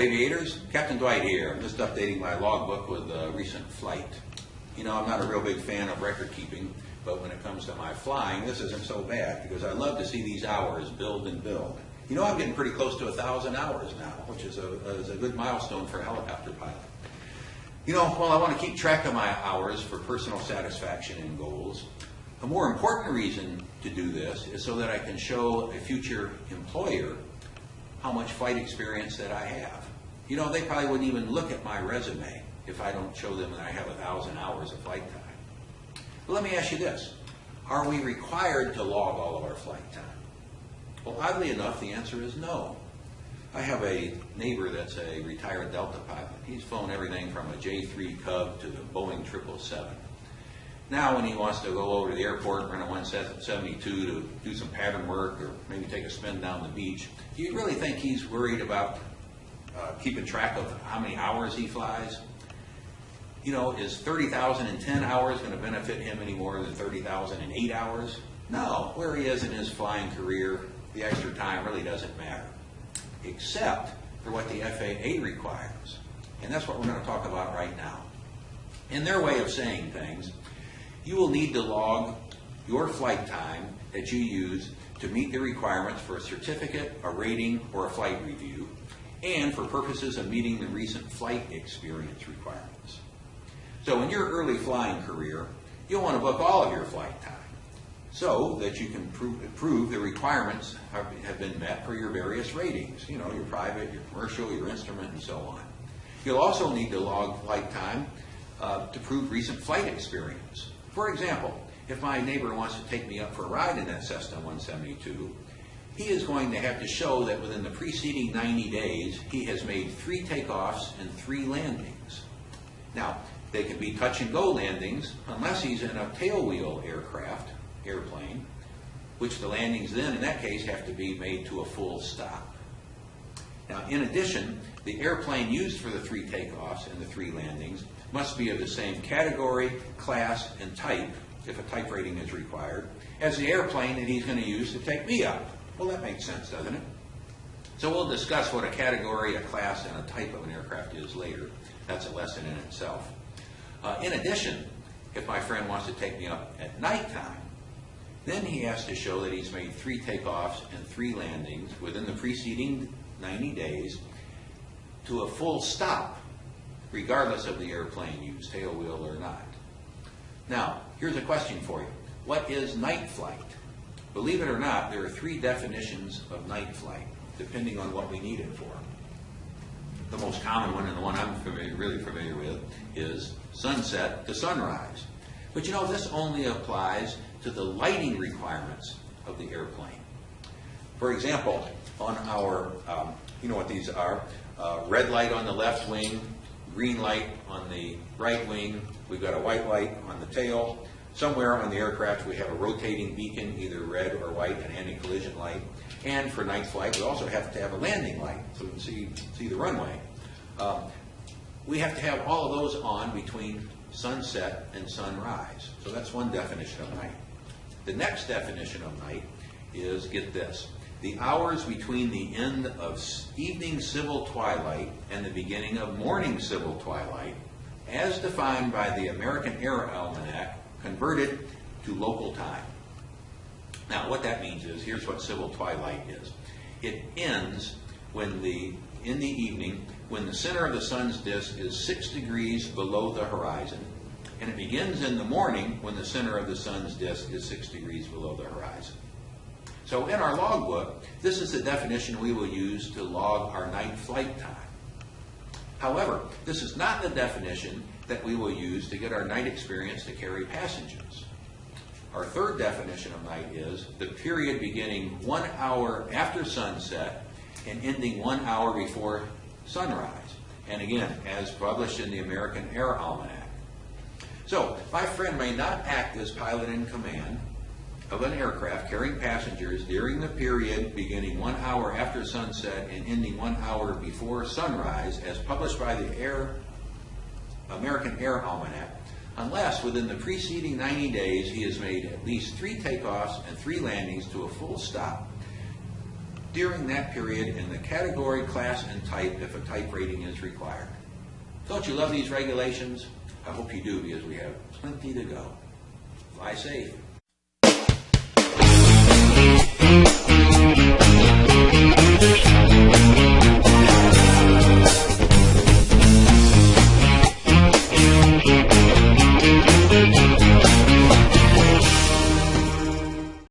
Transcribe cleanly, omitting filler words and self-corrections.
aviators, Captain Dwight here. I'm just updating my logbook with a recent flight. You know, I'm not a real big fan of record keeping, but when it comes to my flying, this isn't so bad because I love to see these hours build and build. You know, I'm getting pretty close to 1,000 hours now, which is a good milestone for a helicopter pilot. You know, while I want to keep track of my hours for personal satisfaction and goals, a more important reason to do this is so that I can show a future employer how much flight experience that I have. You know, they probably wouldn't even look at my resume if I don't show them that I have 1,000 hours of flight time. But let me ask you this. Are we required to log all of our flight time? Well, oddly enough, the answer is no. I have a neighbor that's a retired Delta pilot. He's flown everything from a J3 Cub to the Boeing 777. Now when he wants to go over to the airport, run a 172 to do some pattern work or maybe take a spin down the beach, do you really think he's worried about keeping track of how many hours he flies? You know, is 30,010 hours going to benefit him any more than 30,008 hours? No. Where he is in his flying career, the extra time really doesn't matter, except for what the FAA requires. And that's what we're going to talk about right now. In their way of saying things, you will need to log your flight time that you use to meet the requirements for a certificate, a rating, or a flight review, and for purposes of meeting the recent flight experience requirements. So in your early flying career, you'll want to book all of your flight time so that you can prove the requirements have been met for your various ratings, you know, your private, your commercial, your instrument, and so on. You'll also need to log flight time to prove recent flight experience. For example, if my neighbor wants to take me up for a ride in that Cessna 172, he is going to have to show that within the preceding 90 days, he has made 3 takeoffs and 3 landings. Now, they can be touch and go landings unless he's in a tailwheel airplane, which the landings then, in that case, have to be made to a full stop. Now, in addition, the airplane used for the 3 takeoffs and the 3 landings must be of the same category, class, and type, if a type rating is required, as the airplane that he's going to use to take me up. Well, that makes sense, doesn't it? So we'll discuss what a category, a class, and a type of an aircraft is later. That's a lesson in itself. In addition, if my friend wants to take me up at nighttime, then he has to show that he's made 3 takeoffs and 3 landings within the preceding 90 days to a full stop, regardless of the airplane used, tailwheel or not. Now, here's a question for you. What is night flight? Believe it or not, there are 3 definitions of night flight, depending on what we need it for. The most common one, and the one I'm really familiar with, is sunset to sunrise. But you know, this only applies to the lighting requirements of the airplane. For example, on our, you know what these are, red light on the left wing, green light on the right wing, we've got a white light on the tail. Somewhere on the aircraft we have a rotating beacon, either red or white, an anti-collision light. And for night flight we also have to have a landing light so we can see the runway. We have to have all of those on between sunset and sunrise. So that's one definition of night. The next definition of night is, get this, the hours between the end of evening civil twilight and the beginning of morning civil twilight, as defined by the American Air Almanac, converted to local time. Now, what that means is, here's what civil twilight is. It ends when in the evening when the center of the sun's disk is 6 degrees below the horizon, and it begins in the morning when the center of the sun's disk is 6 degrees below the horizon. So in our logbook, this is the definition we will use to log our night flight time. However, this is not the definition that we will use to get our night experience to carry passengers. Our third definition of night is the period beginning 1 hour after sunset and ending 1 hour before sunrise. And again, as published in the American Air Almanac. So, my friend may not act as pilot in command of an aircraft carrying passengers during the period beginning 1 hour after sunset and ending 1 hour before sunrise, as published by the American Air Almanac, unless within the preceding 90 days he has made at least 3 takeoffs and 3 landings to a full stop, during that period in the category, class, and type if a type rating is required. Don't you love these regulations? I hope you do, because we have plenty to go. Fly safe.